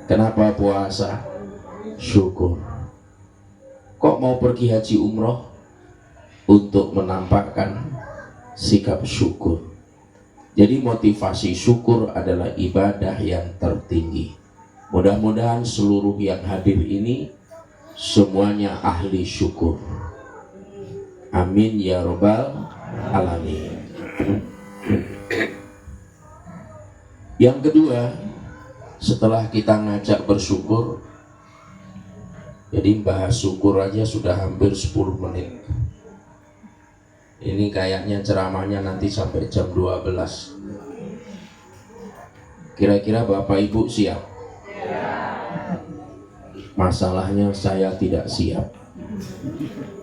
Kenapa puasa? Syukur. Kok mau pergi haji umroh? Untuk menampakkan sikap syukur. Jadi motivasi syukur adalah ibadah yang tertinggi. Mudah-mudahan seluruh yang hadir ini semuanya ahli syukur. Amin ya rabbal alamin. Yang kedua, setelah kita ngajak bersyukur, jadi bahas syukur aja sudah hampir 10 menit. Ini kayaknya ceramahnya nanti sampai jam 12. Kira-kira Bapak Ibu siap? Masalahnya saya tidak siap.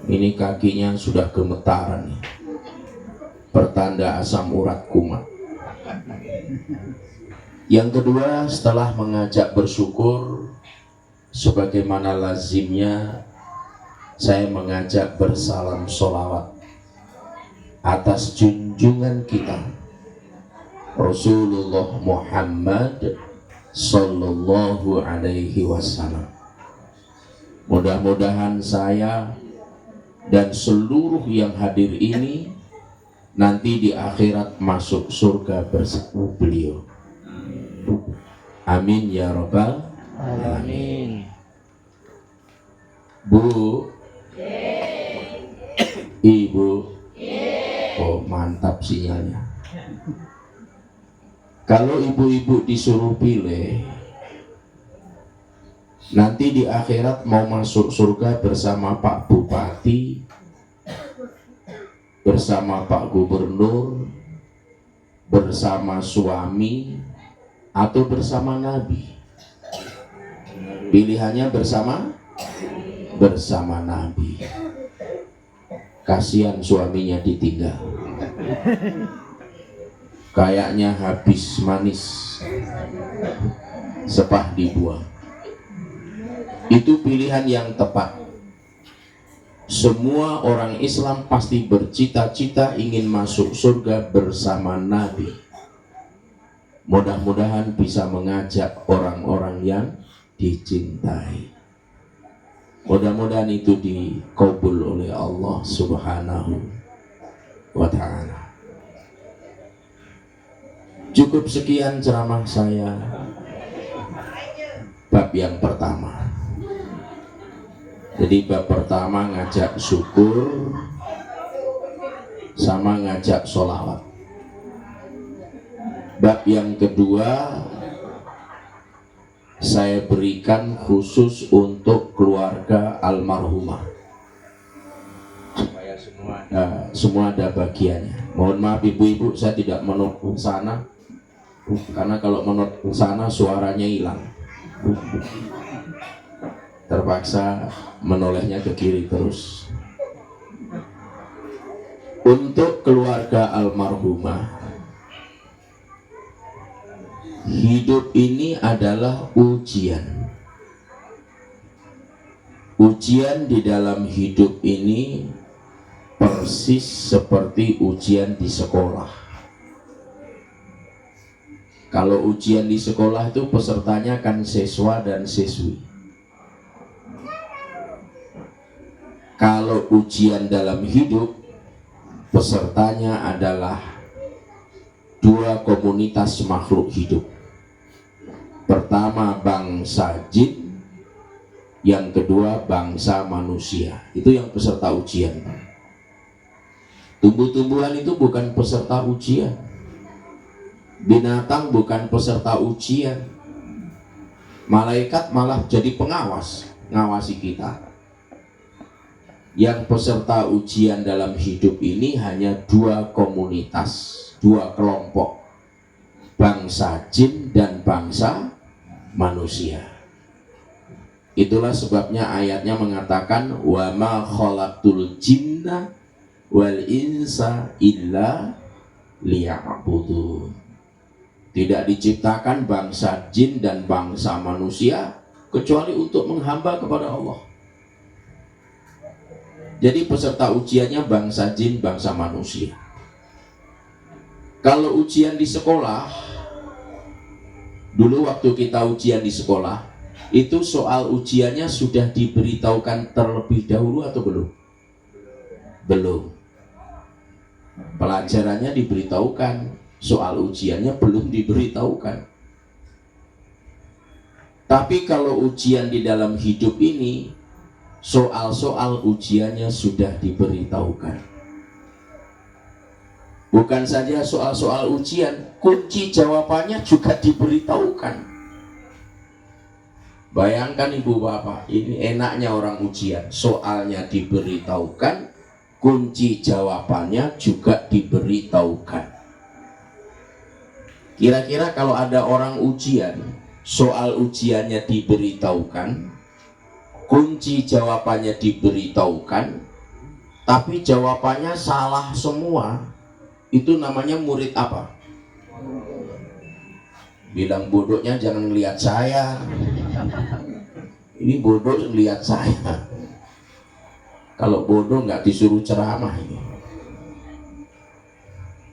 Ini kakinya sudah gemetaran, pertanda asam urat kumat. Yang kedua, setelah mengajak bersyukur, sebagaimana lazimnya saya mengajak bersalam sholawat atas junjungan kita Rasulullah Muhammad Sallallahu Alaihi Wasallam. Mudah-mudahan saya dan seluruh yang hadir ini nanti di akhirat masuk surga bersama beliau. Amin ya rabbal alamin. Bu, Ibu, oh mantap sinyalnya. Kalau ibu-ibu disuruh pilih, nanti di akhirat mau masuk surga bersama Pak Bupati, bersama Pak Gubernur, bersama suami, atau bersama Nabi? Pilihannya bersama Nabi. Kasihan suaminya ditinggal, kayaknya habis manis, sepah dibuang. Itu pilihan yang tepat. Semua orang Islam pasti bercita-cita ingin masuk surga bersama Nabi. Mudah-mudahan bisa mengajak orang-orang yang dicintai. Mudah-mudahan itu dikabul oleh Allah Subhanahu wa ta'ala. Cukup sekian ceramah saya bab yang pertama. Jadi bab pertama ngajak syukur sama ngajak sholawat. Bab yang kedua saya berikan khusus untuk keluarga almarhumah, supaya semua ada bagiannya. Mohon maaf ibu-ibu, saya tidak menolak ke sana, karena kalau menolak ke sana suaranya hilang. Terpaksa menolehnya ke kiri terus. Untuk keluarga almarhumah, hidup ini adalah ujian. Ujian di dalam hidup ini persis seperti ujian di sekolah. Kalau ujian di sekolah itu pesertanya kan siswa dan siswi. Kalau ujian dalam hidup, pesertanya adalah dua komunitas makhluk hidup. Pertama bangsa jin, yang kedua bangsa manusia. Itu yang peserta ujian. Tumbuh-tumbuhan itu bukan peserta ujian. Binatang bukan peserta ujian. Malaikat malah jadi pengawas, ngawasi kita. Yang peserta ujian dalam hidup ini hanya dua komunitas, dua kelompok, bangsa jin dan bangsa manusia. Itulah sebabnya ayatnya mengatakan wa ma khalaqtul jinna wal insa illa liya'budun. Tidak diciptakan bangsa jin dan bangsa manusia kecuali untuk menghamba kepada Allah. Jadi peserta ujiannya bangsa jin, bangsa manusia. Kalau ujian di sekolah, dulu waktu kita ujian di sekolah, itu soal ujiannya sudah diberitahukan terlebih dahulu atau belum? Belum. Pelajarannya diberitahukan, soal ujiannya belum diberitahukan. Tapi kalau ujian di dalam hidup ini, soal-soal ujiannya sudah diberitahukan. Bukan saja soal-soal ujian, kunci jawabannya juga diberitahukan. Bayangkan ibu bapak, ini enaknya orang ujian, soalnya diberitahukan, kunci jawabannya juga diberitahukan. Kira-kira kalau ada orang ujian, soal ujiannya diberitahukan, kunci jawabannya diberitahukan, tapi jawabannya salah semua, itu namanya murid apa? Bilang bodohnya jangan lihat saya, ini bodoh lihat saya. Kalau bodoh nggak disuruh ceramah ini.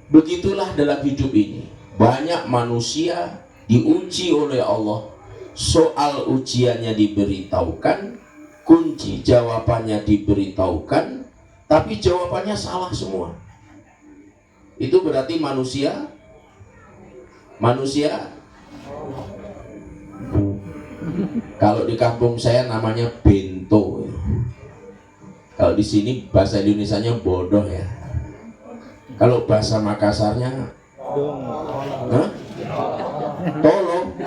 Begitulah dalam hidup ini, banyak manusia diuji oleh Allah, soal ujiannya diberitahukan, kunci jawabannya diberitahukan, tapi jawabannya salah semua. Itu berarti manusia kalau di kampung saya namanya bento. Kalau di sini bahasa Indonesianya bodoh ya. Kalau bahasa Makassarnya tolong.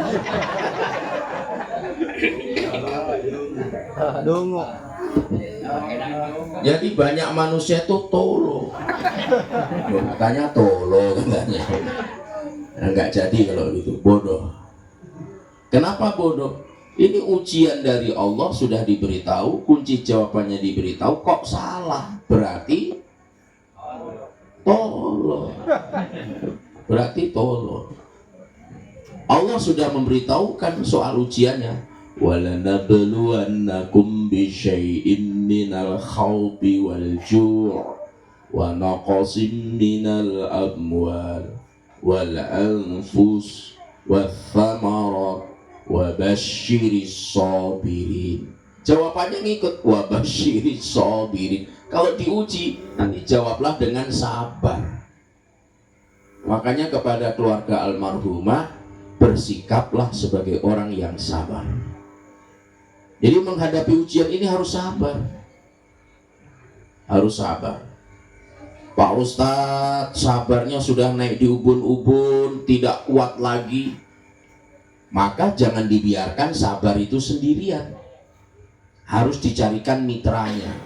Dongo. Jadi banyak manusia itu tolo. Katanya tolo katanya. Nah, nggak jadi kalau itu, bodoh. Kenapa bodoh? Ini ujian dari Allah sudah diberitahu, kunci jawabannya diberitahu, kok salah? Berarti tolo. Berarti tolo. Allah sudah memberitahukan soal ujiannya. وَلَنَبْلُوَنَّكُمْ بِشَيْءٍ مِّنَ الْخَوْفِ وَالْجُوعِ وَنَقْصٍ مِّنَ الْأَمْوَالِ وَالْأَنفُسِ وَالثَّمَرَاتِ وَبَشِّرِ الصَّابِرِينَ. Jawabannya ngikut وَبَشِّرِ الصَّابِرِينَ. Kalau diuji, nanti jawablah dengan sabar. Makanya kepada keluarga almarhumah, bersikaplah sebagai orang yang sabar. Jadi menghadapi ujian ini harus sabar. Harus sabar. Pak Ustadz sabarnya sudah naik di ubun-ubun, tidak kuat lagi. Maka jangan dibiarkan sabar itu sendirian. Harus dicarikan mitranya.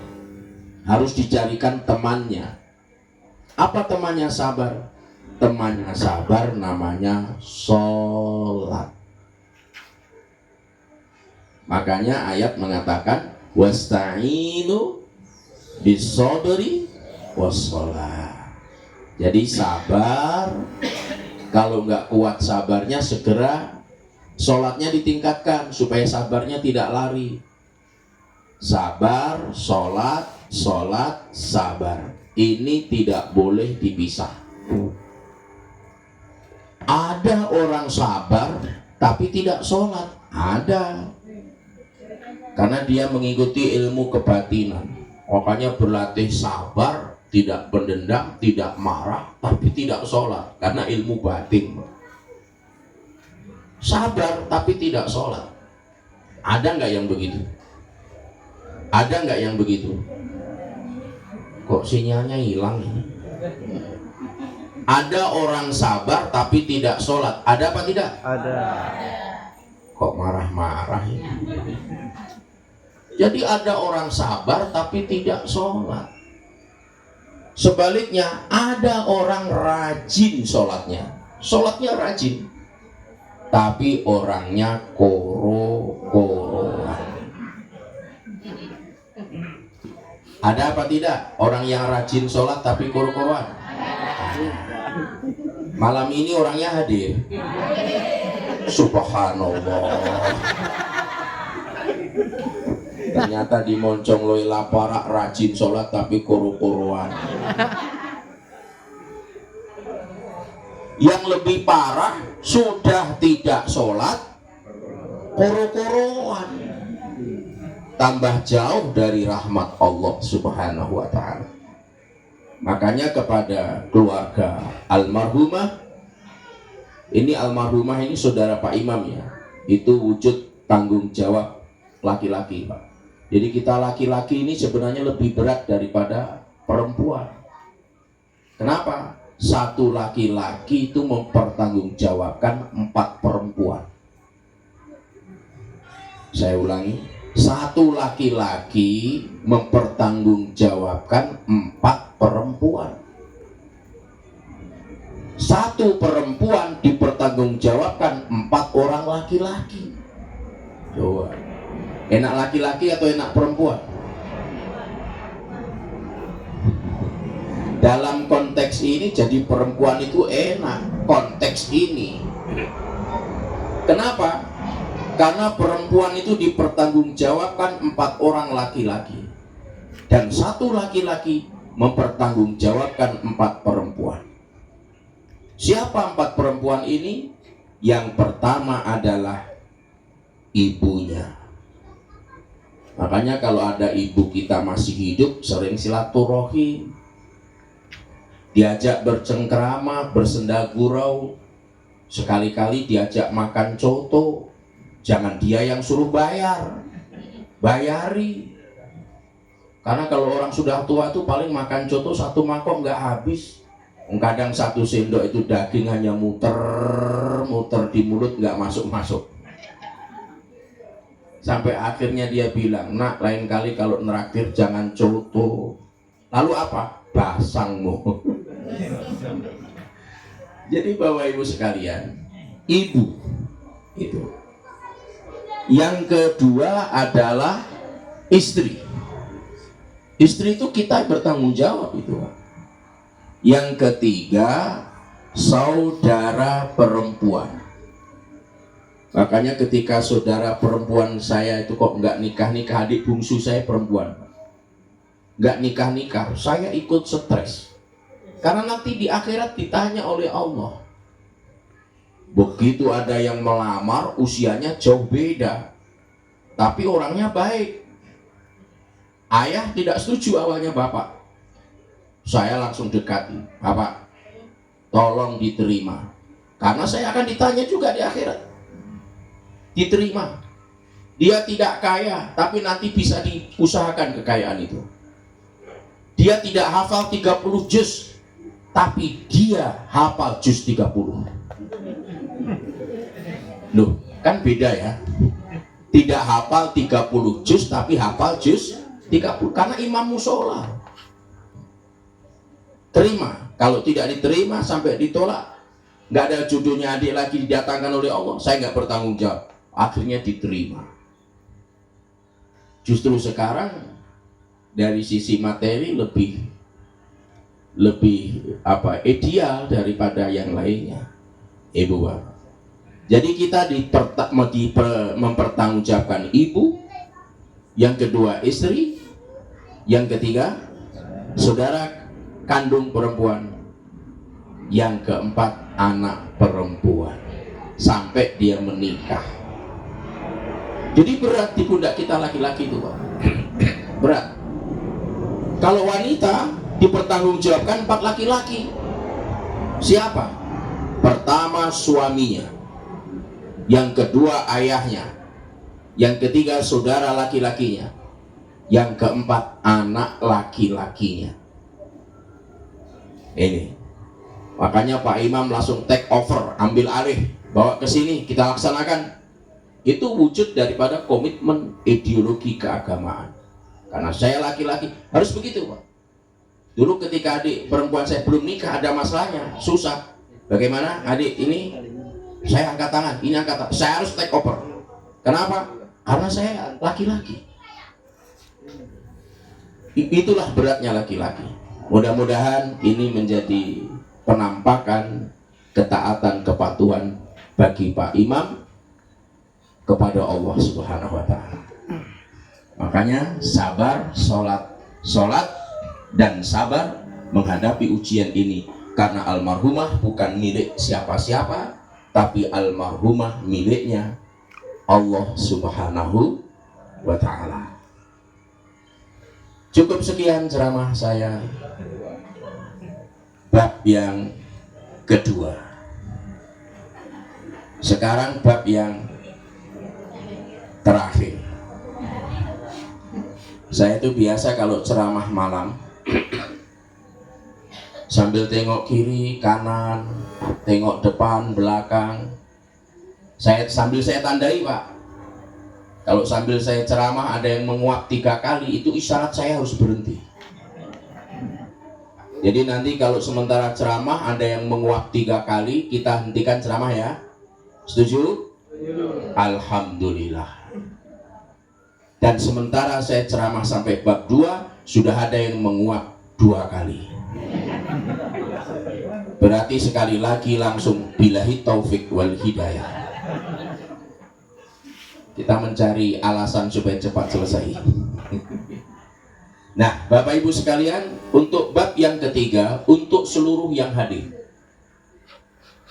Harus dicarikan temannya. Apa temannya sabar? Temannya sabar namanya sholat. Makanya ayat mengatakan wasta'inu bis-sabri was-shalah. Jadi sabar, kalau nggak kuat sabarnya segera sholatnya ditingkatkan supaya sabarnya tidak lari. Sabar, sholat, sholat, sabar. Ini tidak boleh dipisah. Ada orang sabar tapi tidak sholat, ada. Karena dia mengikuti ilmu kebatinan, makanya berlatih sabar, tidak berdendam, tidak marah, tapi tidak sholat karena ilmu batin. Sabar tapi tidak sholat, ada nggak yang begitu? Ada nggak yang begitu? Kok sinyalnya hilang ini? Ada orang sabar tapi tidak sholat, ada apa tidak? Ada. Kok marah-marah ini? Jadi ada orang sabar tapi tidak sholat. Sebaliknya ada orang rajin sholatnya. Sholatnya rajin, tapi orangnya koro-koroan. Ada apa tidak? Orang yang rajin sholat tapi koro-koroan. Malam ini orangnya hadir. Subhanallah. Ternyata di Moncong Loi Laparak rajin sholat tapi koro-koroan. Yang lebih parah, sudah tidak sholat koro-koroan, tambah jauh dari rahmat Allah Subhanahu wa ta'ala. Makanya kepada keluarga almarhumah, ini almarhumah ini saudara Pak Imam ya, itu wujud tanggung jawab laki-laki Pak. Jadi kita laki-laki ini sebenarnya lebih berat daripada perempuan. Kenapa? Satu laki-laki itu mempertanggungjawabkan 4 perempuan. Saya ulangi, satu laki-laki mempertanggungjawabkan 4 perempuan. Satu perempuan dipertanggungjawabkan 4 orang laki-laki. Coba, enak laki-laki atau enak perempuan? Dalam konteks ini jadi perempuan itu enak, konteks ini. Kenapa? Karena perempuan itu dipertanggungjawabkan 4 orang laki-laki, dan satu laki-laki mempertanggungjawabkan 4 perempuan. Siapa 4 perempuan ini? Yang pertama adalah ibunya. Makanya kalau ada ibu kita masih hidup, sering silaturahim, diajak bercengkrama, bersenda gurau, sekali-kali diajak makan coto, jangan dia yang suruh bayari. Karena kalau orang sudah tua itu paling makan coto 1 mangkok nggak habis. Kadang 1 sendok itu daging hanya muter di mulut, nggak masuk. Sampai akhirnya dia bilang, nak, lain kali kalau neraktir jangan coto. Lalu apa? Basangmu. Jadi Bapak Ibu sekalian, ibu itu. Yang kedua adalah istri. Istri itu kita bertanggung jawab itu. Yang ketiga, saudara perempuan. Makanya ketika saudara perempuan saya itu kok nggak nikah-nikah, adik bungsu saya perempuan, nggak nikah-nikah, saya ikut stres. Karena nanti di akhirat ditanya oleh Allah. Begitu ada yang melamar, usianya jauh beda, tapi orangnya baik. Ayah tidak setuju awalnya bapak. Saya langsung dekati, bapak, tolong diterima. Karena saya akan ditanya juga di akhirat. Diterima. Dia tidak kaya, tapi nanti bisa diusahakan kekayaan itu. Dia tidak hafal 30 juz, tapi dia hafal juz 30. Loh, kan beda ya. Tidak hafal 30 juz, tapi hafal juz 30. Karena imam musola. Terima. Kalau tidak diterima sampai ditolak, nggak ada jodohnya adik lagi didatangkan oleh Allah, saya nggak bertanggung jawab. Akhirnya diterima. Justru sekarang dari sisi materi lebih ideal daripada yang lainnya, ibu bapak. Jadi kita mempertanggungjawabkan ibu, yang kedua istri, yang ketiga saudara kandung perempuan, yang keempat anak perempuan, sampai dia menikah. Jadi berat di pundak kita laki-laki itu Pak. Berat. Kalau wanita dipertanggungjawabkan 4 laki-laki. Siapa? Pertama suaminya, yang kedua ayahnya, yang ketiga saudara laki-lakinya, yang keempat anak laki-lakinya. Ini makanya Pak Imam langsung take over, ambil alih, bawa ke sini, kita laksanakan. Itu wujud daripada komitmen ideologi keagamaan. Karena saya laki-laki harus begitu Pak. Dulu ketika adik perempuan saya belum nikah, ada masalahnya, susah. Bagaimana adik ini, saya angkat tangan, ini angkat tangan, saya harus take over. Kenapa? Karena saya laki-laki. Itulah beratnya laki-laki. Mudah-mudahan ini menjadi penampakan ketaatan kepatuhan bagi Pak Imam kepada Allah Subhanahu wa ta'ala. Makanya sabar, sholat dan sabar menghadapi ujian ini. Karena almarhumah bukan milik siapa-siapa, tapi almarhumah miliknya Allah Subhanahu wa ta'ala. Cukup sekian ceramah saya bab yang kedua. Sekarang bab yang terakhir. Saya itu biasa kalau ceramah malam sambil tengok kiri, kanan, tengok depan, belakang. Sambil saya tandai, Pak. Kalau sambil saya ceramah ada yang menguap 3 kali, itu isyarat saya harus berhenti. Jadi nanti kalau sementara ceramah ada yang menguap 3 kali, kita hentikan ceramah ya. Setuju? Alhamdulillah. Dan sementara saya ceramah sampai bab 2, sudah ada yang menguap 2 kali. Berarti sekali lagi langsung billahi taufik wal hidayah. Kita mencari alasan supaya cepat selesai. Nah, Bapak Ibu sekalian, untuk bab yang ketiga, untuk seluruh yang hadir.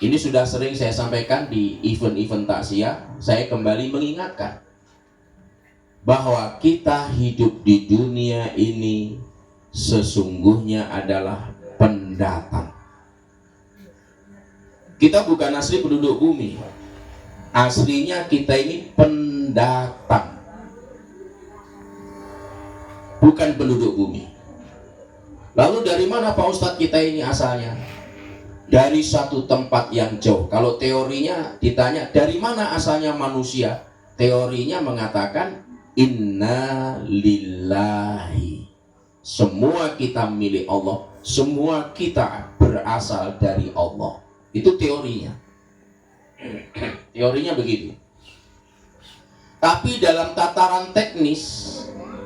Ini sudah sering saya sampaikan di event-event takziah. Saya kembali mengingatkan bahwa kita hidup di dunia ini sesungguhnya adalah pendatang. Kita bukan asli penduduk bumi. Aslinya kita ini pendatang, bukan penduduk bumi. Lalu dari mana Pak Ustadz kita ini asalnya? Dari satu tempat yang jauh. Kalau teorinya ditanya dari mana asalnya manusia, teorinya mengatakan inna lillahi, semua kita milik Allah, semua kita berasal dari Allah. Itu teorinya. Teorinya begitu. Tapi dalam tataran teknis,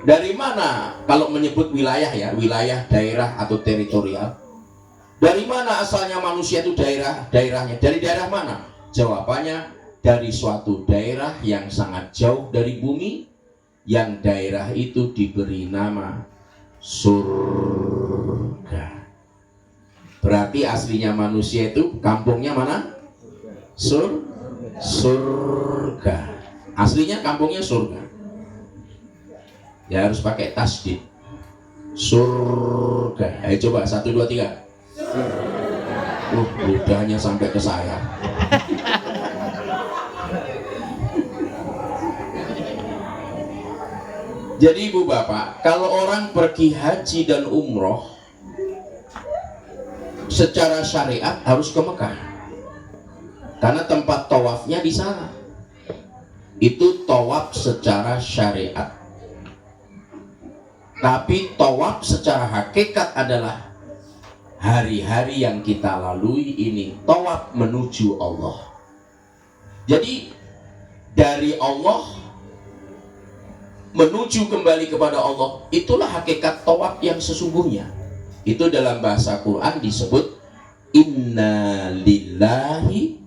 dari mana kalau menyebut wilayah ya, wilayah, daerah atau teritorial, dari mana asalnya manusia itu daerahnya? Dari daerah mana? Jawabannya dari suatu daerah yang sangat jauh dari bumi, yang daerah itu diberi nama surga. Berarti aslinya manusia itu kampungnya mana? Surga. Aslinya kampungnya surga. Ya harus pakai tasdid. Surga. Ayo coba 1, 2, 3. Ludahnya sampai ke saya. Jadi Ibu Bapak, kalau orang pergi haji dan umroh secara syariat harus ke Mekah, karena tempat tawafnya di sana. Itu tawaf secara syariat. Tapi tawaf secara hakikat adalah hari-hari yang kita lalui ini tawaf menuju Allah. Jadi dari Allah menuju kembali kepada Allah, itulah hakikat tawaf yang sesungguhnya. Itu dalam bahasa Quran disebut inna lillahi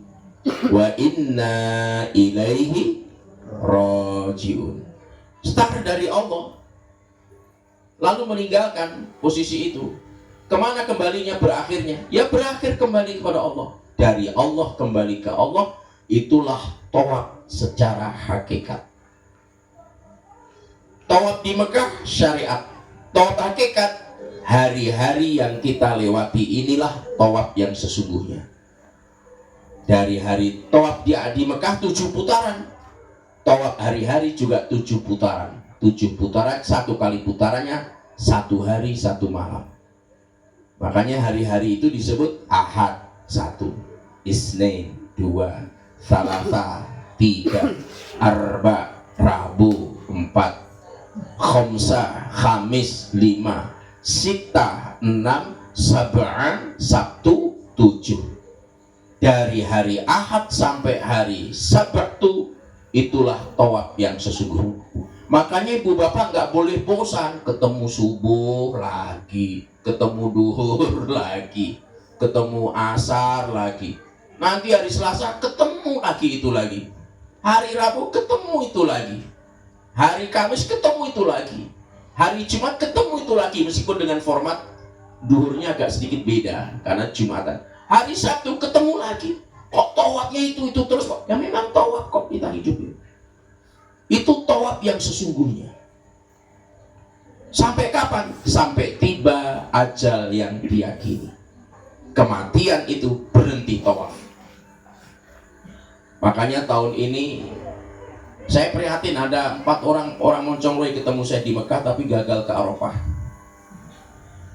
wa inna ilaihi rajiun. Start dari Allah, lalu meninggalkan posisi itu. Kemana kembalinya berakhirnya? Ya berakhir kembali kepada Allah. Dari Allah kembali ke Allah, itulah tawaf secara hakikat. Tawaf di Mekah syariat, tawaf hakikat hari-hari yang kita lewati inilah tawaf yang sesungguhnya. Dari hari tawaf di Mekah 7 putaran, tawaf hari-hari juga 7 putaran. 7 putaran, 1 kali putarannya 1 hari 1 malam. Makanya hari-hari itu disebut Ahad 1, Isnin 2, Salasa 3, Arba Rabu 4, Khamsa Khamis 5, Sita 6, Sab'an Sabtu 7. Dari hari Ahad sampai hari Sabtu itulah tawaf yang sesungguhnya. Makanya Ibu Bapak nggak boleh bosan, ketemu subuh lagi, ketemu duhur lagi, ketemu asar lagi, nanti hari Selasa ketemu lagi itu lagi, hari Rabu ketemu itu lagi, hari Kamis ketemu itu lagi, hari Jumat ketemu itu lagi, meskipun dengan format duhurnya agak sedikit beda karena Jumatan. Hari Sabtu ketemu lagi. Kok tawafnya itu terus kok? Ya memang tawaf kok kita hidup ini. Itu tawaf yang sesungguhnya. Sampai kapan? Sampai tiba ajal yang diyakini. Kematian itu berhenti tawaf. Makanya tahun ini saya prihatin, ada 4 orang Moncong Loi ketemu saya di Mekah tapi gagal ke Arafah.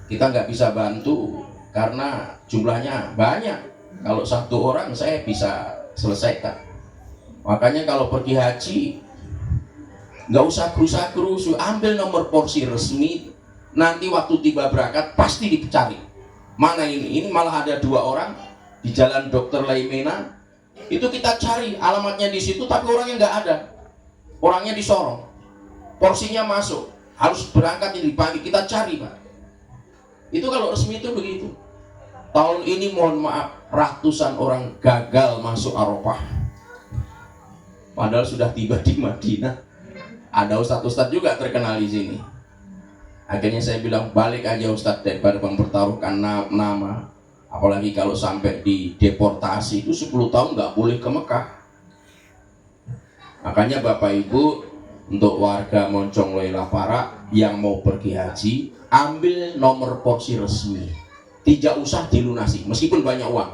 Kita nggak bisa bantu karena jumlahnya banyak. Kalau 1 orang saya bisa selesaikan. Makanya kalau pergi haji nggak usah kru-kru, ambil nomor porsi resmi. Nanti waktu tiba berangkat pasti dicari. Mana ini? Ini malah ada 2 orang di Jalan Dr. Laimena. Itu kita cari alamatnya di situ, tapi orangnya nggak ada. Orangnya di Sorong. Porsinya masuk. Harus berangkat ini pagi, kita cari, Pak. Itu kalau resmi itu begitu. Tahun ini mohon maaf, ratusan orang gagal masuk Arafah. Padahal sudah tiba di Madinah. Ada ustadz-ustadz juga terkenal di sini. Akhirnya saya bilang, balik aja ustadz daripada mempertaruhkan nama. Apalagi kalau sampai di deportasi itu 10 tahun nggak boleh ke Mekah. Makanya Bapak Ibu, untuk warga Moncong Loi Lapara yang mau pergi haji, ambil nomor porsi resmi. Tidak usah dilunasi, meskipun banyak uang.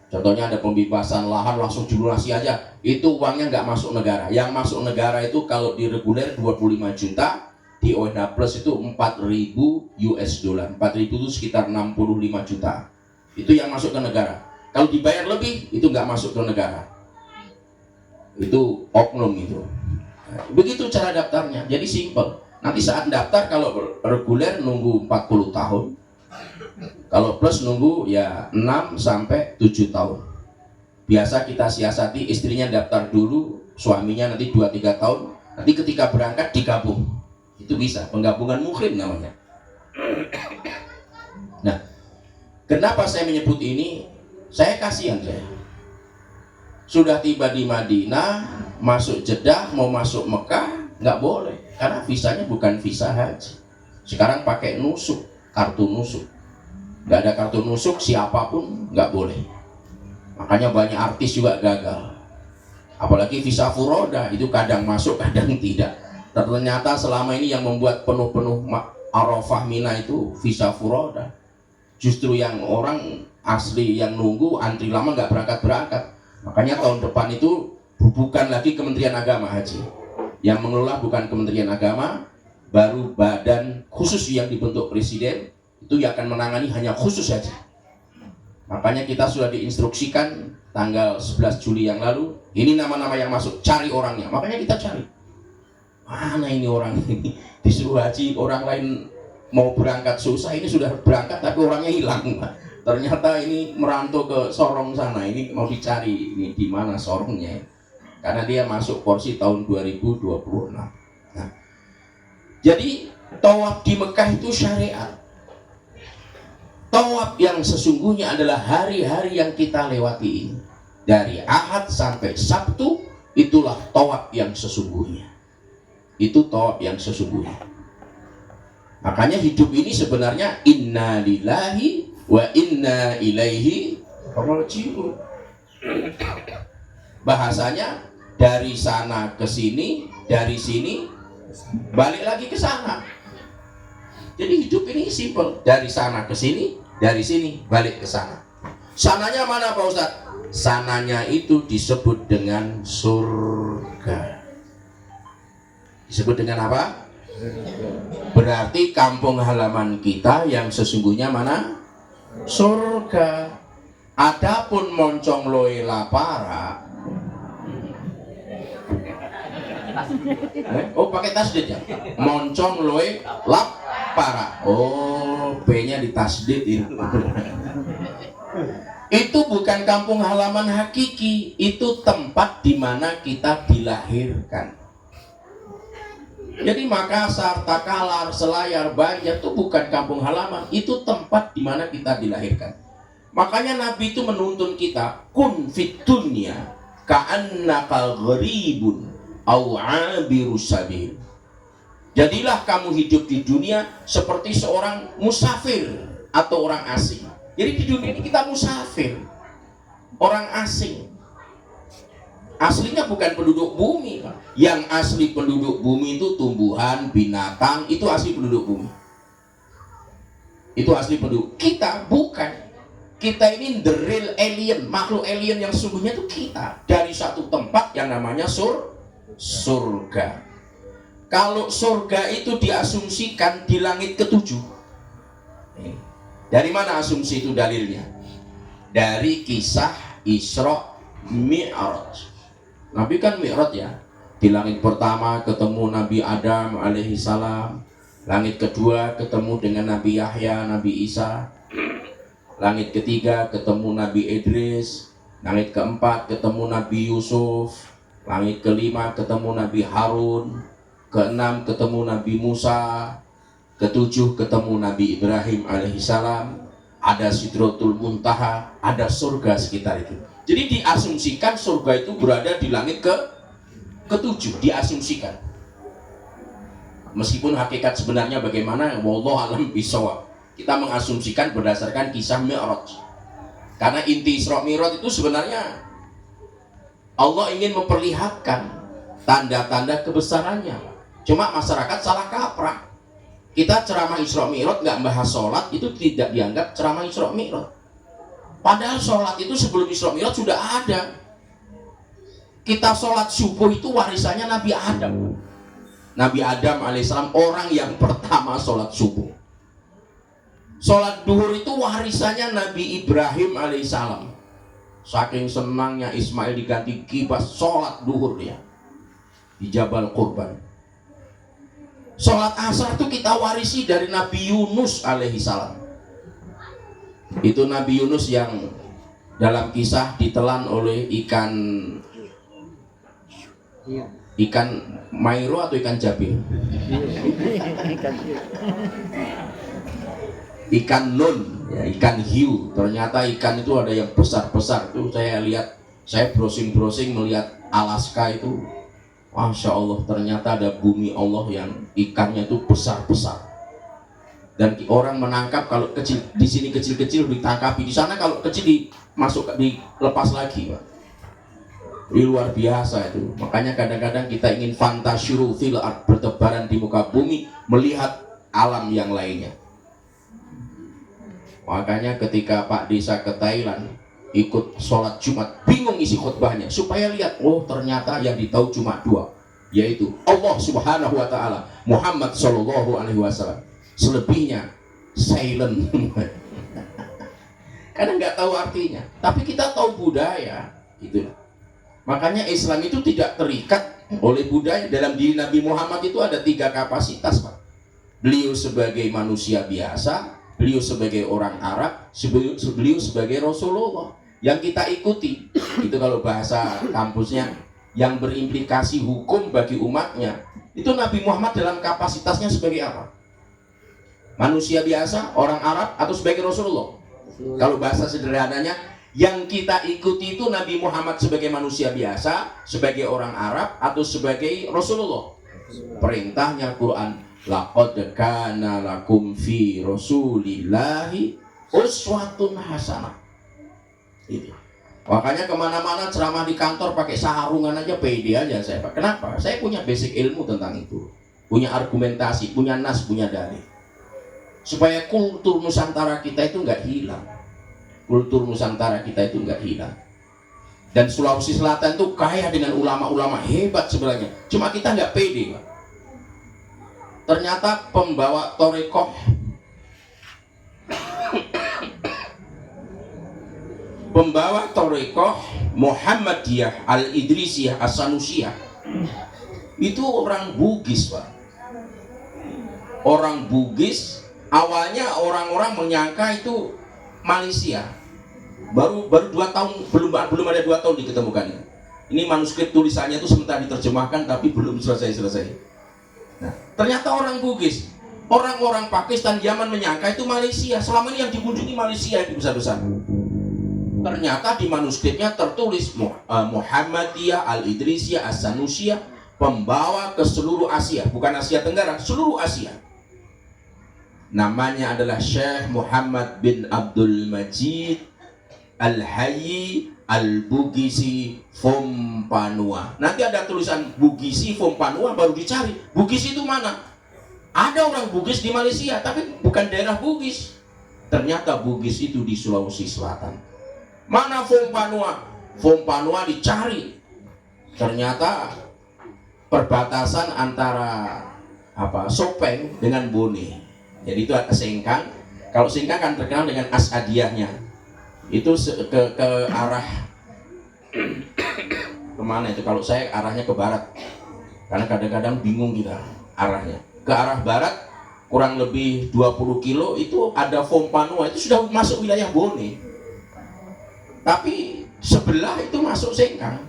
Contohnya ada pembebasan lahan, langsung dilunasi aja. Itu uangnya nggak masuk negara. Yang masuk negara itu kalau di reguler 25 juta, di ONH Plus itu 4.000 US dollar. 4.000 itu sekitar 65 juta. Itu yang masuk ke negara. Kalau dibayar lebih, itu nggak masuk ke negara. Itu oknum itu. Begitu cara daftarnya. Jadi simple. Nanti saat daftar, kalau reguler nunggu 40 tahun. Kalau plus nunggu ya 6 sampai 7 tahun. Biasa kita siasati, istrinya daftar dulu, suaminya nanti 2-3 tahun. Nanti ketika berangkat digabung. Itu bisa, penggabungan muhrim namanya. Nah, kenapa saya menyebut ini? Saya kasihan saya. Sudah tiba di Madinah, masuk Jeddah, mau masuk Mekah, nggak boleh. Karena visanya bukan visa haji. Sekarang pakai nusuk, kartu nusuk. Nggak ada kartu nusuk, siapapun nggak boleh. Makanya banyak artis juga gagal. Apalagi visa furoda, itu kadang masuk, kadang tidak. Ternyata selama ini yang membuat penuh-penuh Arafah Mina itu visa furoda. Justru yang orang asli yang nunggu antri lama nggak berangkat-berangkat. Makanya tahun depan itu bukan lagi Kementerian Agama Haji. Yang mengelola bukan Kementerian Agama, baru badan khusus yang dibentuk Presiden, itu yang akan menangani hanya khusus haji. Makanya kita sudah diinstruksikan tanggal 11 Juli yang lalu, ini nama-nama yang masuk, cari orangnya. Makanya kita cari. Mana ini orang ini? Disuruh haji, orang lain mau berangkat susah, ini sudah berangkat tapi orangnya hilang, Pak. Ternyata ini merantau ke Sorong sana, ini mau dicari ini di mana Sorongnya. Karena dia masuk porsi tahun 2026. Nah, jadi tawaf di Mekah itu syariat. Tawaf yang sesungguhnya adalah hari-hari yang kita lewati ini. Dari Ahad sampai Sabtu, itulah tawaf yang sesungguhnya. Itu tawaf yang sesungguhnya. Makanya hidup ini sebenarnya inna lillahi wa inna ilaihi raji'un. Bahasanya dari sana ke sini, dari sini balik lagi ke sana. Jadi hidup ini simpel, dari sana ke sini, dari sini balik ke sana. Sananya mana Pak Ustadz? Sananya itu disebut dengan surga. Disebut dengan apa? Berarti kampung halaman kita yang sesungguhnya mana? Surga. Adapun Moncong Loi Lapara, oh pakai tasdid ya? Moncong Loi Lapara. Oh, P-nya di tasdid itu. Itu bukan kampung halaman hakiki, itu tempat di mana kita dilahirkan. Jadi Makassar, Takalar, Selayar, Banjar itu bukan kampung halaman, itu tempat di mana kita dilahirkan. Makanya Nabi itu menuntun kita, kun fit dunya ka'annaka gharibun aw 'abirus sabil. Jadilah kamu hidup di dunia seperti seorang musafir atau orang asing. Jadi di dunia ini kita musafir, orang asing. Aslinya bukan penduduk bumi, Pak. Yang asli penduduk bumi itu tumbuhan, binatang, itu asli penduduk bumi. Itu asli penduduk. Kita bukan. Kita ini the real alien, makhluk alien yang sungguhnya itu kita. Dari satu tempat yang namanya surga. Kalau surga itu diasumsikan di langit ketujuh. Dari mana asumsi itu dalilnya? Dari kisah Isra Mi'raj. Nabi kan Mi'raj ya. Di langit pertama ketemu Nabi Adam alaihi salam. Langit kedua ketemu dengan Nabi Yahya, Nabi Isa. Langit ketiga ketemu Nabi Idris. Langit keempat ketemu Nabi Yusuf. Langit kelima ketemu Nabi Harun. Keenam ketemu Nabi Musa. Ketujuh ketemu Nabi Ibrahim alaihissalam. Ada Sidratul Muntaha, ada surga sekitar itu. Jadi diasumsikan surga itu berada di langit ketujuh, diasumsikan. Meskipun hakikat sebenarnya bagaimana, wallahu alam bisawab. Kita mengasumsikan berdasarkan kisah Mi'raj. Karena inti Isra Mi'raj itu sebenarnya Allah ingin memperlihatkan tanda-tanda kebesarannya. Cuma masyarakat salah kaprah. Kita ceramah Isra Mi'raj nggak bahas sholat, itu tidak dianggap ceramah Isra Mi'raj. Padahal sholat itu sebelum Isra Mi'raj sudah ada. Kita sholat subuh itu warisannya Nabi Adam. Nabi Adam alaihissalam orang yang pertama sholat subuh. Sholat duhur itu warisannya Nabi Ibrahim alaihissalam. Saking senangnya Ismail diganti kibas, sholat duhur dia di Jabal Qurban. Sholat asar itu kita warisi dari Nabi Yunus alaihissalam. Itu Nabi Yunus yang dalam kisah ditelan oleh ikan Mairo atau ikan Jabil? Ikan nun, ya, ikan hiu. Ternyata ikan itu ada yang besar-besar. Itu saya lihat, saya browsing melihat Alaska itu. Masya Allah, ternyata ada bumi Allah yang ikannya itu besar-besar. Dan orang menangkap kalau kecil di sini kecil-kecil ditangkapi, di sana kalau kecil dilepas lagi, Pak. Ini luar biasa itu. Makanya kadang-kadang kita ingin fantasyuru fil ard, bertebaran di muka bumi, melihat alam yang lainnya. Makanya ketika Pak Desa ke Thailand ikut sholat Jumat, bingung isi khutbahnya supaya lihat, oh ternyata yang ditahu cuma dua, yaitu Allah Subhanahu wa Ta'ala, Muhammad Sallallahu Alaihi Wasallam. Selebihnya silent. Karena nggak tahu artinya, tapi kita tahu budaya, itulah. Makanya Islam itu tidak terikat oleh budaya. Dalam diri Nabi Muhammad itu ada 3 kapasitas, Pak. Beliau sebagai manusia biasa, beliau sebagai orang Arab, beliau sebagai Rasulullah yang kita ikuti. Itu kalau bahasa kampusnya, yang berimplikasi hukum bagi umatnya. Itu Nabi Muhammad dalam kapasitasnya sebagai apa? Manusia biasa, orang Arab, atau sebagai Rasulullah? Kalau bahasa sederhananya, yang kita ikuti itu Nabi Muhammad sebagai manusia biasa, sebagai orang Arab, atau sebagai Rasulullah? Perintahnya Quran, laqad kana lakum fi rasulillahi uswatun hasanah. Itu. Makanya kemana-mana ceramah di kantor pakai sarungan aja pede aja saya, Pak. Kenapa? Saya punya basic ilmu tentang itu, punya argumentasi, punya nas, punya dalil, supaya kultur Nusantara kita itu nggak hilang. Kultur Nusantara kita itu nggak hilang. Dan Sulawesi Selatan itu kaya dengan ulama-ulama hebat sebenarnya. Cuma kita nggak pede, Pak. Ternyata pembawa Torekoh Muhammadiyah Al-Idrisiyah As-Sanusiyah itu orang Bugis, Pak. Orang Bugis, awalnya orang-orang menyangka itu Malaysia. Baru 2 tahun, belum ada 2 tahun diketemukan. Ini manuskrip tulisannya itu sementara diterjemahkan tapi belum selesai. Nah, ternyata orang Bugis, orang-orang Pakistan, Yaman menyangka itu Malaysia. Selama ini yang dikunjungi Malaysia itu besar-besar. Ternyata di manuskripnya tertulis Muhammadiyah Al-Idrisiyah As-Sanusiyah, pembawa ke seluruh Asia, bukan Asia Tenggara, seluruh Asia. Namanya adalah Syekh Muhammad bin Abdul Majid Al-Hayyi Al-Bugisi Fompanua. Nanti ada tulisan Bugisi Fompanua, baru dicari Bugis itu mana. Ada orang Bugis di Malaysia, tapi bukan daerah Bugis. Ternyata Bugis itu di Sulawesi Selatan. Mana Fompanua? Fompanua dicari. Ternyata perbatasan antara Sopeng dengan Bone. Jadi itu ada Sengkang. Kalau Sengkang kan terkenal dengan Asadiyahnya. Itu ke arah kemana itu? Kalau saya arahnya ke barat, karena kadang-kadang bingung kita arahnya. Ke arah barat kurang lebih 20 kilo itu ada Fompanua, itu sudah masuk wilayah Bone. Tapi sebelah itu masuk Sengkang,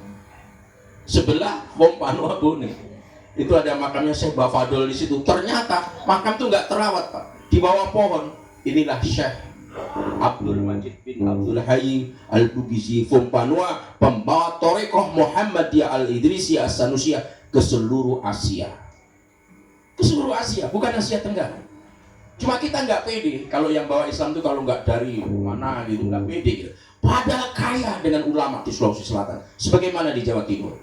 sebelah Fompanua Bone. Itu ada makamnya Syekh Bafadol di situ. Ternyata makam itu nggak terawat, Pak, di bawah pohon. Inilah Syekh Abdul Majid bin Abdul Hayy Al-Bugisi Fompanua, pembawa Thariqah Muhammadiyah Al-Idrisiyah As-Sanusiyah ke seluruh Asia. Ke seluruh Asia, bukan Asia Tenggara. Cuma kita nggak pede kalau yang bawa Islam itu kalau nggak dari mana gitu, nggak pede gitu. Padahal kaya dengan ulama di Sulawesi Selatan, sebagaimana di Jawa Timur.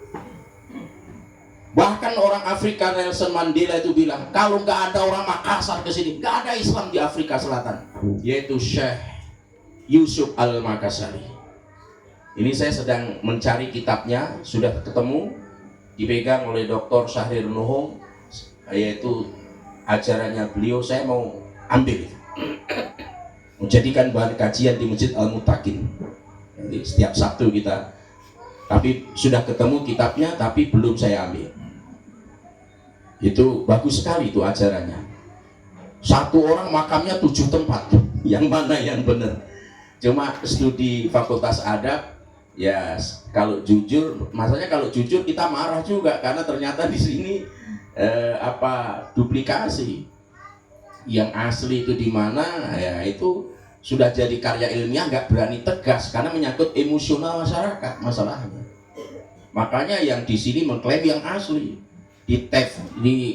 Bahkan orang Afrika Nelson Mandela itu bilang, kalau nggak ada orang Makassar ke sini, nggak ada Islam di Afrika Selatan. Yaitu Syekh Yusuf Al-Makassari. Ini saya sedang mencari kitabnya, sudah ketemu, dipegang oleh Dr. Syahrir Nuhum, yaitu ajarannya beliau. Saya mau ambil, menjadikan bahan kajian di Masjid Al-Mutakin. Jadi setiap Sabtu kita, tapi sudah ketemu kitabnya, tapi belum saya ambil. Itu bagus sekali itu ajarannya. Satu orang makamnya 7 tempat. Yang mana yang benar? Cuma studi Fakultas Adab, ya kalau jujur, masalahnya kalau jujur kita marah juga karena ternyata di sini duplikasi. Yang asli itu di mana? Ya itu sudah jadi karya ilmiah, nggak berani tegas karena menyangkut emosional masyarakat masalahnya. Makanya yang di sini mengklaim yang asli. Di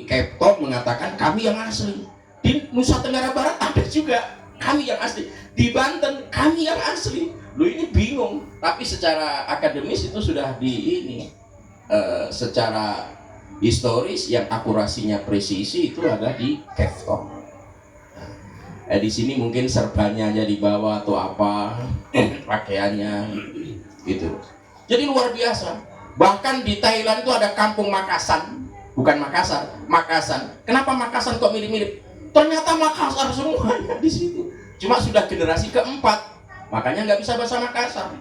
Cape Town mengatakan kami yang asli. Di Nusa Tenggara Barat ada juga kami yang asli. Di Banten kami yang asli. Lu ini bingung. Tapi secara akademis itu sudah secara historis yang akurasinya presisi itu ada di Cape Town. Di sini mungkin serbannya aja dibawa atau apa, pakaiannya gitu. Jadi luar biasa. Bahkan di Thailand itu ada kampung Makassar. Bukan Makassar, Makassar. Kenapa Makassar kok mirip-mirip? Ternyata Makassar semuanya di situ. Cuma sudah generasi keempat, makanya nggak bisa bahasa Makassar.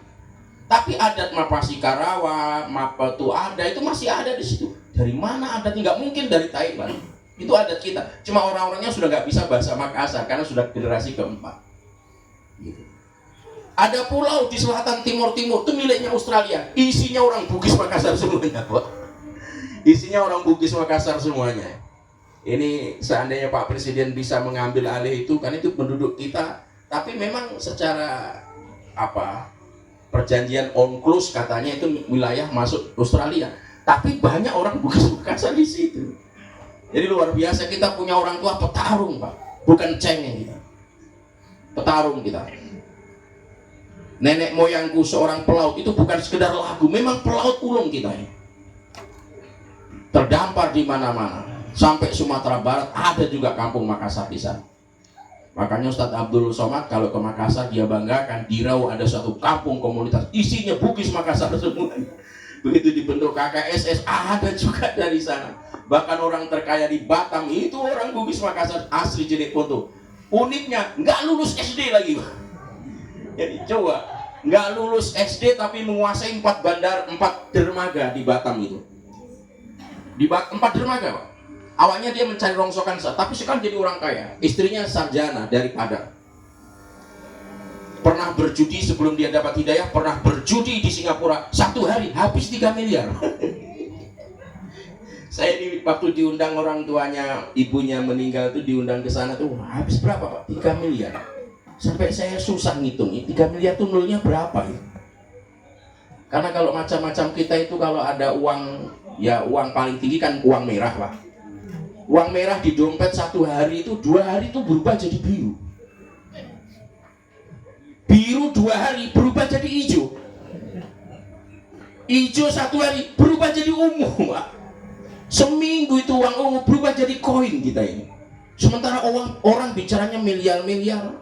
Tapi adat Mapasi Karawa, Mapetu ada, itu masih ada di situ. Dari mana adatnya? Nggak mungkin dari Thailand. Itu adat kita. Cuma orang-orangnya sudah nggak bisa bahasa Makassar karena sudah generasi keempat. Gitu. Ada pulau di selatan timur itu miliknya Australia. Isinya orang Bugis Makassar semuanya, Pak. Isinya orang Bugis Makassar semuanya. Ini seandainya Pak Presiden bisa mengambil alih itu, kan itu penduduk kita. Tapi memang secara perjanjian UNCLOS katanya itu wilayah masuk Australia. Tapi banyak orang Bugis Makassar di situ. Jadi luar biasa, kita punya orang tua petarung, Pak. Bukan cengeng kita. Petarung kita. Nenek moyangku seorang pelaut, itu bukan sekedar lagu, memang pelaut ulung kita ini. Terdampar di mana-mana. Sampai Sumatera Barat ada juga kampung Makassar di sana. Makanya Ustadz Abdul Somad kalau ke Makassar dia banggakan, di Riau ada suatu kampung komunitas isinya Bugis Makassar semuanya. Begitu dibentuk KKSS ada juga dari sana. Bahkan orang terkaya di Batam itu orang Bugis Makassar asli Jelik Ponto. Uniknya nggak lulus SD lagi. Jadi coba nggak lulus SD tapi menguasai 4 dermaga di Batam itu. Di 4 dermaga, Pak. Awalnya dia mencari rongsokan, tapi sekarang jadi orang kaya. Istrinya sarjana dari Padang. Pernah berjudi sebelum dia dapat hidayah, pernah berjudi di Singapura 1 hari habis 3 miliar. Saya waktu diundang orang tuanya, ibunya meninggal itu diundang ke sana tuh habis berapa, Pak? 3 miliar. Sampai saya susah ngitung, 3 miliar itu nolnya berapa ya? Karena kalau macam-macam kita itu kalau ada uang, ya uang paling tinggi kan uang merah, Pak. Uang merah di dompet 1 hari itu 2 hari itu berubah jadi biru. Biru 2 hari berubah jadi hijau. Hijau satu hari berubah jadi ungu, Pak. Seminggu itu uang ungu berubah jadi koin kita ini. Sementara orang bicaranya miliar-miliar,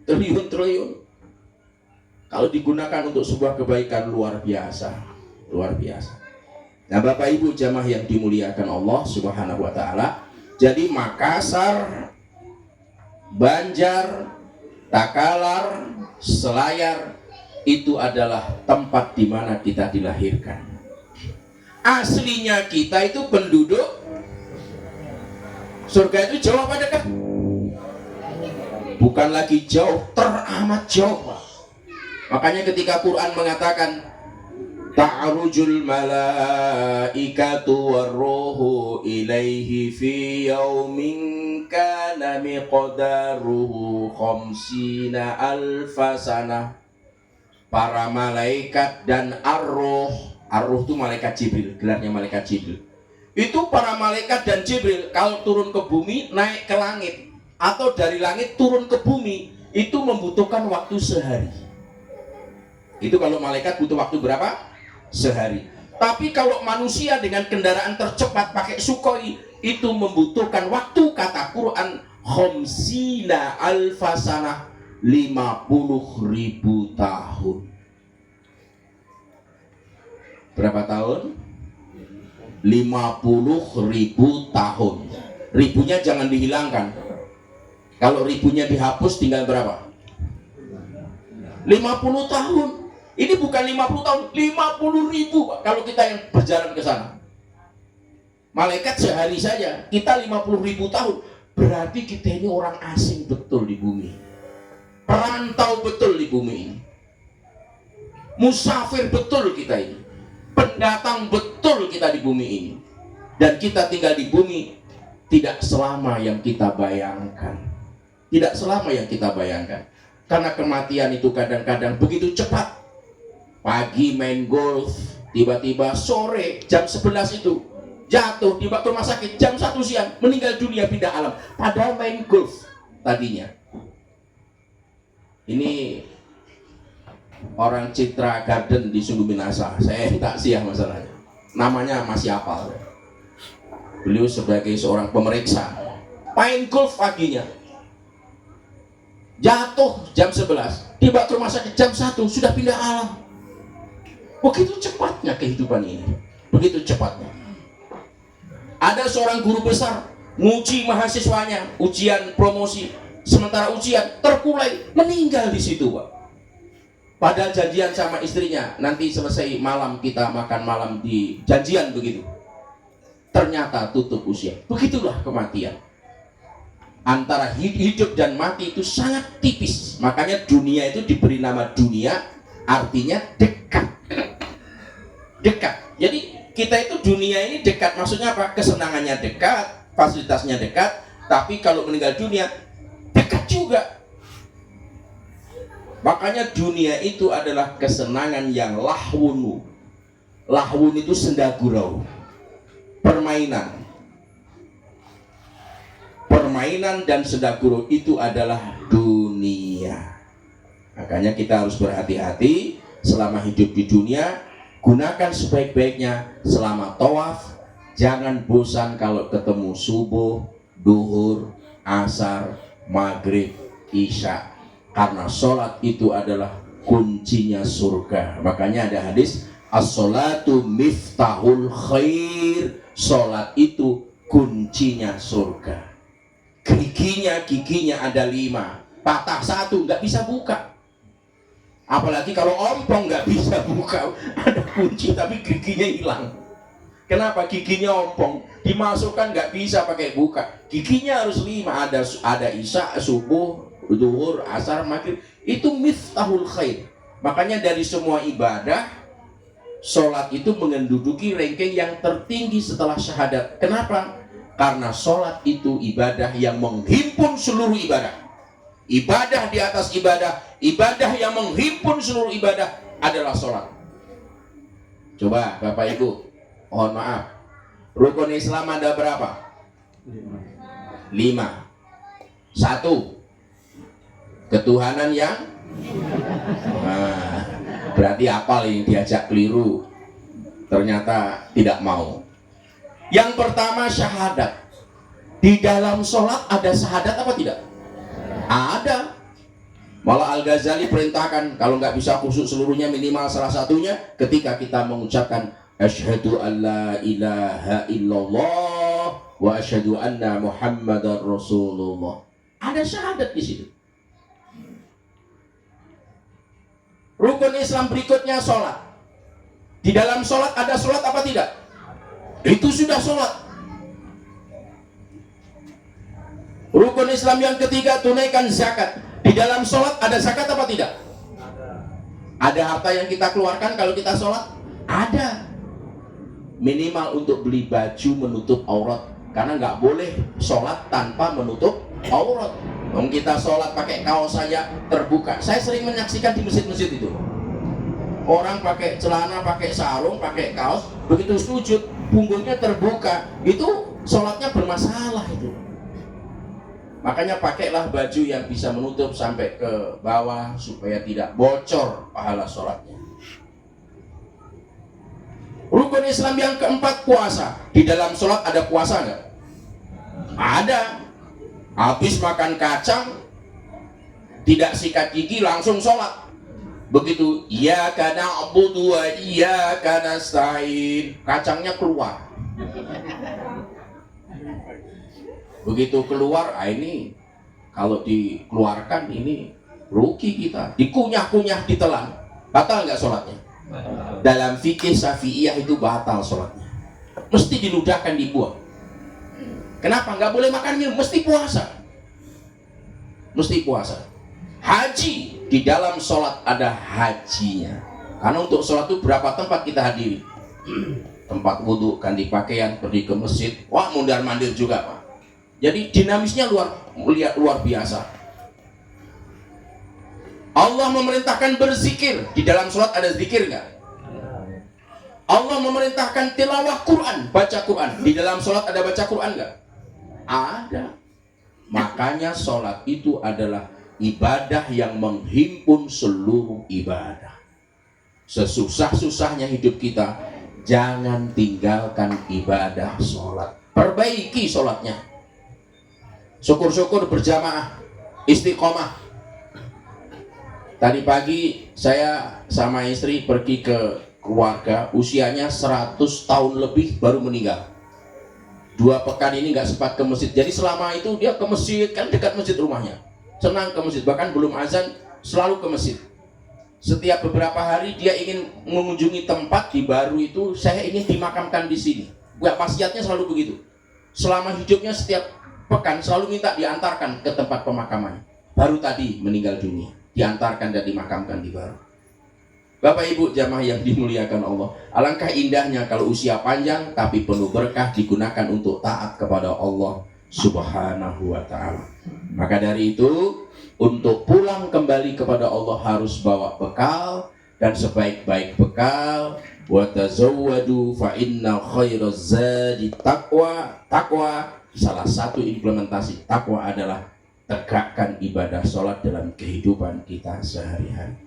triliun-triliun. Kalau digunakan untuk sebuah kebaikan luar biasa, luar biasa. Nah, Bapak Ibu jamaah yang dimuliakan Allah Subhanahu wa taala, jadi Makassar, Banjar, Takalar, Selayar itu adalah tempat di mana kita dilahirkan. Aslinya kita itu penduduk surga. Itu jauh apa dekat? Bukan lagi jauh, teramat jauh, Pak. Makanya ketika Quran mengatakan ta'arujul malaikatu warruhu ilaihi fi yaumin kana miqdaruhu khamsina alfasana. Para malaikat dan arruh itu malaikat Jibril, gelarnya malaikat Jibril. Itu para malaikat dan Jibril kalau turun ke bumi, naik ke langit, atau dari langit turun ke bumi, itu membutuhkan waktu sehari. Itu kalau malaikat butuh waktu berapa? Sehari. Tapi kalau manusia dengan kendaraan tercepat pakai Sukhoi, itu membutuhkan waktu, kata Quran, khamsina alfasanah, 50.000 tahun. Berapa tahun? 50.000 tahun. Ribunya jangan dihilangkan. Kalau ribunya dihapus tinggal berapa? 50 tahun. Ini bukan 50 tahun, 50.000, Pak. Kalau kita yang berjalan ke sana. Malaikat sehari saja, kita 50.000 tahun. Berarti kita ini orang asing betul di bumi. Perantau betul di bumi ini. Musafir betul kita ini. Pendatang betul kita di bumi ini. Dan kita tinggal di bumi tidak selama yang kita bayangkan. Tidak selama yang kita bayangkan. Karena kematian itu kadang-kadang begitu cepat. Pagi main golf, tiba-tiba sore jam 11 itu jatuh di rumah sakit, jam 1 siang meninggal dunia, pindah alam. Padahal main golf tadinya. Ini orang Citra Garden di Sungguh Minasa. Saya taksiah masalahnya. Namanya masih hafal. Beliau sebagai seorang pemeriksa main golf paginya, jatuh jam 11, tiba ke rumah sakit jam 1 sudah pindah alam. Begitu cepatnya kehidupan ini, begitu cepatnya. Ada seorang guru besar nguji mahasiswanya, ujian promosi, sementara ujian terkulai, meninggal di situ, Pak. Padahal janjian sama istrinya, nanti selesai malam kita makan malam di janjian begitu. Ternyata tutup usia. Begitulah kematian. Antara hidup dan mati itu sangat tipis. Makanya dunia itu diberi nama dunia, artinya dekat. Dekat. Jadi kita itu dunia ini dekat. Maksudnya apa? Kesenangannya dekat, fasilitasnya dekat. Tapi kalau meninggal dunia, dekat juga. Makanya dunia itu adalah kesenangan yang lahwunu. Lahwun itu senda gurau, permainan. Permainan dan senda gurau itu adalah dunia. Makanya kita harus berhati-hati selama hidup di dunia. Gunakan sebaik-baiknya selama tawaf. Jangan bosan kalau ketemu subuh, duhur, asar, maghrib, isya. Karena sholat itu adalah kuncinya surga. Makanya ada hadis, as-sholatu miftahul khair. Sholat itu kuncinya surga. Giginya ada 5. Patah 1 nggak bisa buka. Apalagi kalau ompong nggak bisa buka. Ada kunci tapi giginya hilang. Kenapa? Giginya ompong, dimasukkan nggak bisa pakai buka. Giginya harus 5. Ada isya, subuh, zuhur, asar, maghrib. Itu miftahul khair. Makanya dari semua ibadah, sholat itu menduduki ranking yang tertinggi setelah syahadat. Kenapa? Karena sholat itu ibadah yang menghimpun seluruh ibadah. Ibadah di atas ibadah. Ibadah yang menghimpun seluruh ibadah adalah sholat. Coba Bapak Ibu, mohon maaf, rukun Islam ada berapa? 5. 1, ketuhanan yang berarti apal yang diajak keliru. Ternyata tidak mau. Yang pertama syahadat. Di dalam sholat ada syahadat apa tidak? Ada. Malah Al-Ghazali perintahkan kalau nggak bisa khusyuk seluruhnya, minimal salah satunya ketika kita mengucapkan asyhadu an la ilaha illallah wa asyhadu anna muhammadar rasulullah. Ada syahadat di situ. Rukun Islam berikutnya sholat. Di dalam sholat ada sholat apa tidak? Itu sudah sholat. Rukun Islam yang ketiga, tunaikan zakat. Di dalam sholat ada zakat apa tidak? Ada harta yang kita keluarkan kalau kita sholat? Ada. Minimal untuk beli baju menutup aurat. Karena nggak boleh sholat tanpa menutup aurat. Kalau kita sholat pakai kaos saja terbuka. Saya sering menyaksikan di masjid-masjid itu. Orang pakai celana, pakai sarung, pakai kaos, begitu sujud, punggungnya terbuka. Itu sholatnya bermasalah itu. Makanya pakailah baju yang bisa menutup sampai ke bawah supaya tidak bocor pahala sholatnya. Rukun Islam yang keempat, puasa. Di dalam sholat ada puasa nggak? Ada. Habis makan kacang, tidak sikat gigi, langsung sholat. Begitu, iyyaka na'budu wa iyyaka nasta'in, kacangnya keluar. Begitu keluar, ini kalau dikeluarkan ini rugi kita. Dikunyah-kunyah, ditelan, batal nggak sholatnya? Dalam fikih Syafi'iyah itu batal sholatnya. Mesti diludahkan, dibuang. Kenapa? Nggak boleh makan minum, mesti puasa. Mesti puasa. Haji, di dalam sholat ada hajinya. Karena untuk sholat itu berapa tempat kita hadiri? Tempat wudhu, ganti pakaian, pergi ke masjid, wah mundar mandir juga Pak. Jadi dinamisnya luar biasa. Allah memerintahkan berzikir. Di dalam sholat ada zikir nggak? Allah memerintahkan tilawah Quran, baca Quran. Di dalam sholat ada baca Quran nggak? Ada. Makanya sholat itu adalah ibadah yang menghimpun seluruh ibadah. Sesusah-susahnya hidup kita, jangan tinggalkan ibadah sholat. Perbaiki sholatnya. Syukur-syukur berjamaah, istiqomah. Tadi pagi saya sama istri pergi ke keluarga, usianya 100 tahun lebih baru meninggal. 2 pekan ini nggak sempat ke masjid. Jadi selama itu dia ke masjid, kan dekat masjid rumahnya. Senang ke masjid, bahkan belum azan selalu ke masjid. Setiap beberapa hari dia ingin mengunjungi tempat di Baru itu, saya ingin dimakamkan di sini. Wasiatnya selalu begitu. Selama hidupnya setiap pekan selalu minta diantarkan ke tempat pemakaman. Baru tadi meninggal dunia, diantarkan dan dimakamkan di Baru. Bapak Ibu jamaah yang dimuliakan Allah, alangkah indahnya kalau usia panjang tapi penuh berkah digunakan untuk taat kepada Allah Subhanahu wa ta'ala. Maka dari itu, untuk pulang kembali kepada Allah harus bawa bekal, dan sebaik-baik bekal, wa tazawwadu fa inna khairaz zadi taqwa. Takwa, salah satu implementasi takwa adalah tegakkan ibadah sholat dalam kehidupan kita sehari-hari.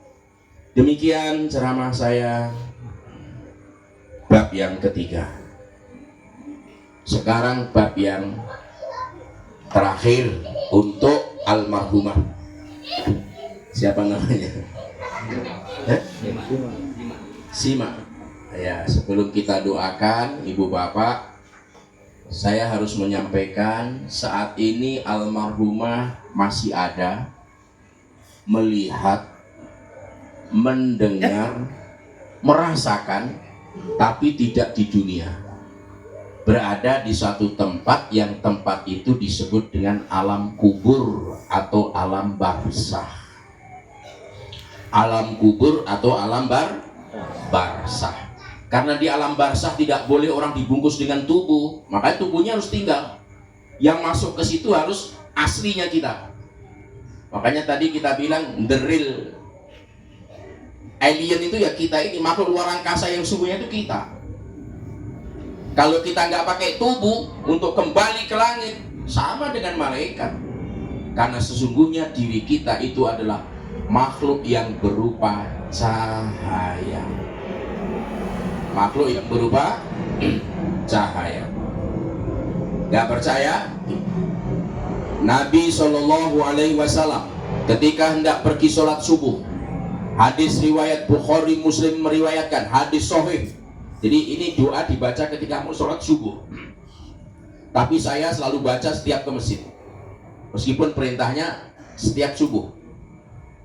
Demikian ceramah saya bab yang ketiga. Sekarang bab yang terakhir untuk almarhumah. Siapa namanya? Sima. Ya, sebelum kita doakan Ibu Bapak, saya harus menyampaikan saat ini almarhumah masih ada, melihat, mendengar, merasakan, tapi tidak di dunia. Berada di suatu tempat yang tempat itu disebut dengan alam kubur atau alam barzah. Alam kubur atau alam barzah. Karena di alam barzah tidak boleh orang dibungkus dengan tubuh, makanya tubuhnya harus tinggal. Yang masuk ke situ harus aslinya kita. Makanya tadi kita bilang the real alien itu ya kita ini, makhluk luar angkasa yang sungguhnya itu kita. Kalau kita nggak pakai tubuh untuk kembali ke langit, sama dengan malaikat. Karena sesungguhnya diri kita itu adalah makhluk yang berupa cahaya. makhluk yang berupa cahaya. Gak percaya? Nabi SAW ketika hendak pergi sholat subuh, hadis riwayat Bukhari Muslim meriwayatkan, hadis sahih. Jadi ini doa dibaca ketika mau sholat subuh. Tapi saya selalu baca setiap ke masjid, meskipun perintahnya setiap subuh.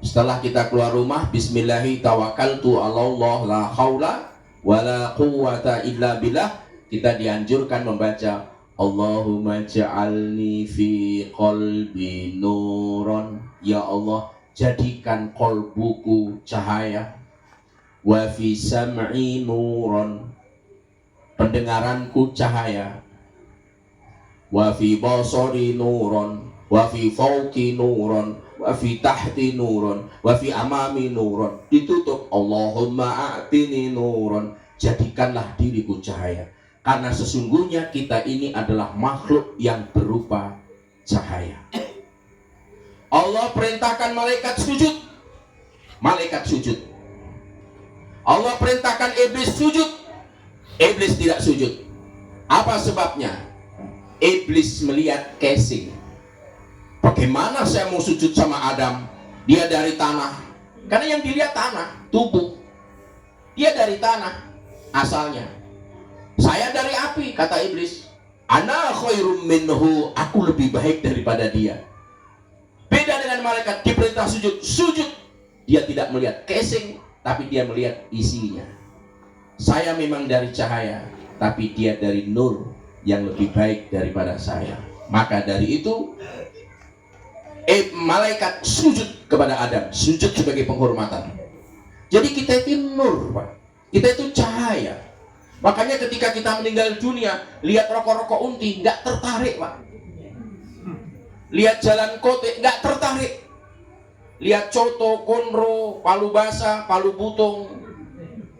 Setelah kita keluar rumah, Bismillahi tawakkaltu ala Allah la haula wala quwwata illa billah. Kita dianjurkan membaca Allahumma ja'alni fi qalbi nuron. Ya Allah, jadikan qalbuku cahaya. Wa fi sam'i nuron, pendengaranku cahaya. Wa fi basari nuron, wa fi fawqi nuron, wa fi tahti nuron, wa fi amami nuron. Ditutup Allahumma a'tini nuron, jadikanlah diriku cahaya. Karena sesungguhnya kita ini adalah makhluk yang berupa cahaya. Allah perintahkan malaikat sujud, malaikat sujud. Allah perintahkan iblis sujud, iblis tidak sujud. Apa sebabnya? Iblis melihat casing. Bagaimana saya mau sujud sama Adam? Dia dari tanah. Karena yang dilihat tanah, tubuh. Dia dari tanah asalnya. Saya dari api, kata iblis. Ana khairum minhu, aku lebih baik daripada dia. Beda dengan malaikat, diperintah sujud, sujud. Dia tidak melihat casing, tapi dia melihat isinya. Saya memang dari cahaya, tapi dia dari nur yang lebih baik daripada saya. Maka dari itu malaikat sujud kepada Adam, sujud sebagai penghormatan. Jadi kita itu nur, Pak. Kita itu cahaya. Makanya ketika kita meninggal dunia, lihat rokok-rokok unti, nggak tertarik, Pak. Lihat jalan kote, nggak tertarik. Lihat coto, konro, palu basah, palu butung,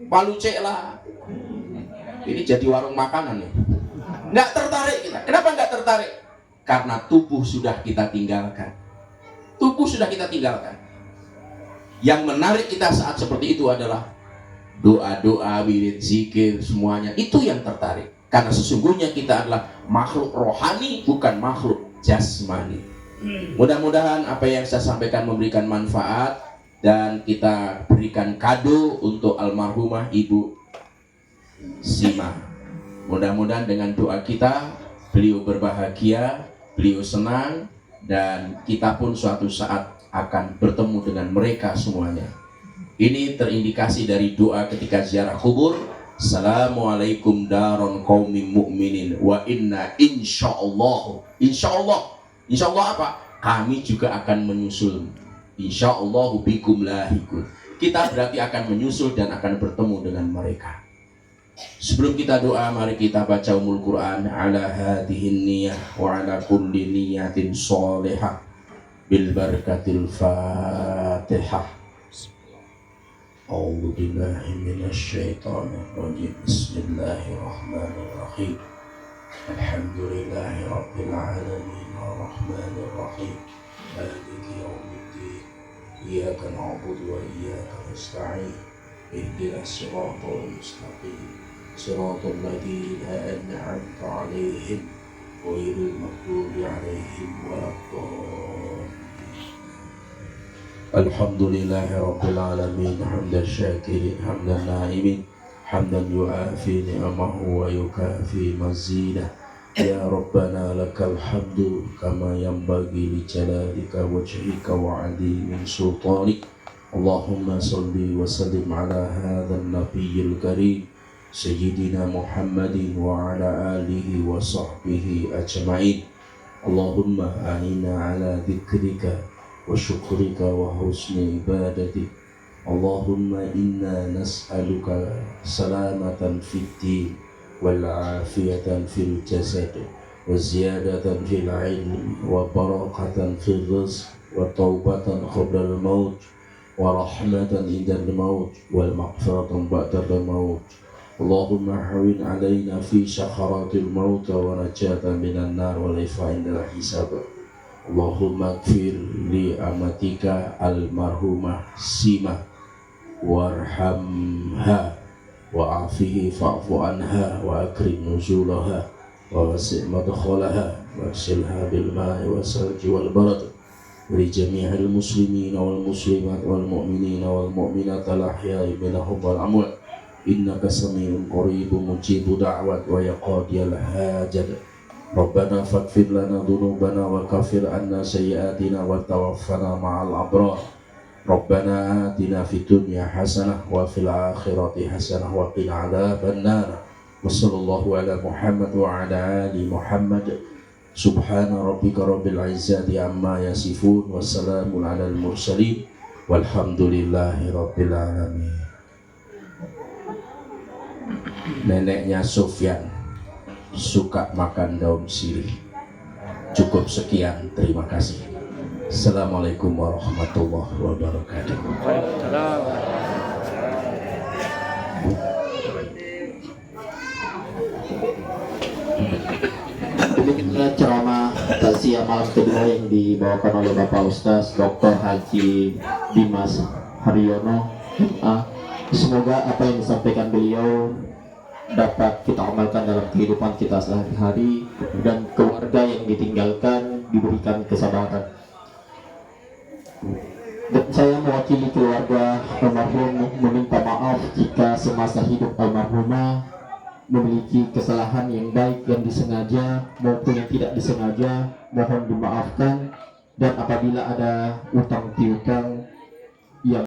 palu cekla. Ini jadi warung makanan nih. Nggak tertarik kita. Kenapa nggak tertarik? Karena tubuh sudah kita tinggalkan. Tubuh sudah kita tinggalkan. Yang menarik kita saat seperti itu adalah doa-doa, wirid, zikir, semuanya. Itu yang tertarik. Karena sesungguhnya kita adalah makhluk rohani, bukan makhluk jasmani. Mudah-mudahan apa yang saya sampaikan memberikan manfaat, dan kita berikan kado untuk almarhumah Ibu Sima. Mudah-mudahan dengan doa kita, beliau berbahagia, beliau senang, dan kita pun suatu saat akan bertemu dengan mereka semuanya. Ini terindikasi dari doa ketika ziarah kubur. Assalamualaikum daron qaumin mu'minin wa inna insyaallah. Insyaallah apa? Kami juga akan menyusul. Insyaallah bikum lahikun. Kita berarti akan menyusul dan akan bertemu dengan mereka. Sebelum kita doa, mari kita baca Ummul Quran ala hadhihi niyyah wa ala kulli niyatin sholihah bil barakatil Fatihah. A'udzu billahi minasy syaithanir rajim. Bismillahirrahmanirrahim. Alhamdulillahi rabbil alamin arrahmanir rahim maliki yaumiddin iyyaka na'budu wa iyyaka nasta'in ihdinas siratal mustaqim siratal ladzina an'amta 'alaihim ghairil maghdubi 'alaihim waladdallin. Alhamdulillahi rabbil alamin hamdan syakirin hamdan na'imin hamdan yu'afi ni'amahu wa yukafi mazidah. Ya Rabbana lakal hamdu kama yanbaghi li jalalika wajhika wa 'azimin sultanik. Allahumma salli wa sallim ala hadzal nabiyyil karim sayyidina Muhammadin wa ala alihi wa sahbihi ajma'in. Allahumma a'inna ala dzikrika wa syukrika wa husni ibadatik. Allahumma inna nas'aluka salamatan fid din wal afiyatan fil jasad wa ziyadatan fil ilmi wa barakatan fil rizq wa taubatan qabla al maut wa rahmatan inda al maut wal maghfiratan ba'da al maut. Allahumma hawin alaina fi sakharatil maut wa najatan minan nar wal ifa inda al hisab. Allahumma gfir li amatika almarhumah Sima warhamha وعافه فاعف عنها وأكرم نزولها ووسع مدخلها واغسلها بالماء والثلج والبرد ولجميع المسلمين والمسلمات والمؤمنين والمؤمنات الأحياء منهم والأموات إنك سميع قريب مجيب دعوات ويا قاضي الحاجات ربنا فاغفر لنا ذنوبنا وكفر عنا سيئاتنا وتوفنا مع الأبرار ربنا آتنا في الدنيا حسنة وفي الآخرة حسنة وقنا عذاب النار وصلى الله على محمد وعلى آل محمد سبحان ربك رب العزة عما يصفون والسلام على المرسلين والحمد لله رب العالمين. Neneknya Sufyan suka makan daun sirih. Cukup sekian, terima kasih. Assalamualaikum warahmatullahi wabarakatuh. Demikianlah ceramah takziah malam kedua yang dibawakan oleh Bapak Ustaz Dr. Haji Dimas Haryono MA. Semoga apa yang disampaikan beliau dapat kita amalkan dalam kehidupan kita sehari-hari dan keluarga yang ditinggalkan diberikan kesabaran. Dan saya mewakili keluarga almarhum meminta maaf jika semasa hidup almarhumah memiliki kesalahan yang baik yang disengaja maupun yang tidak disengaja, mohon dimaafkan. Dan apabila ada utang piutang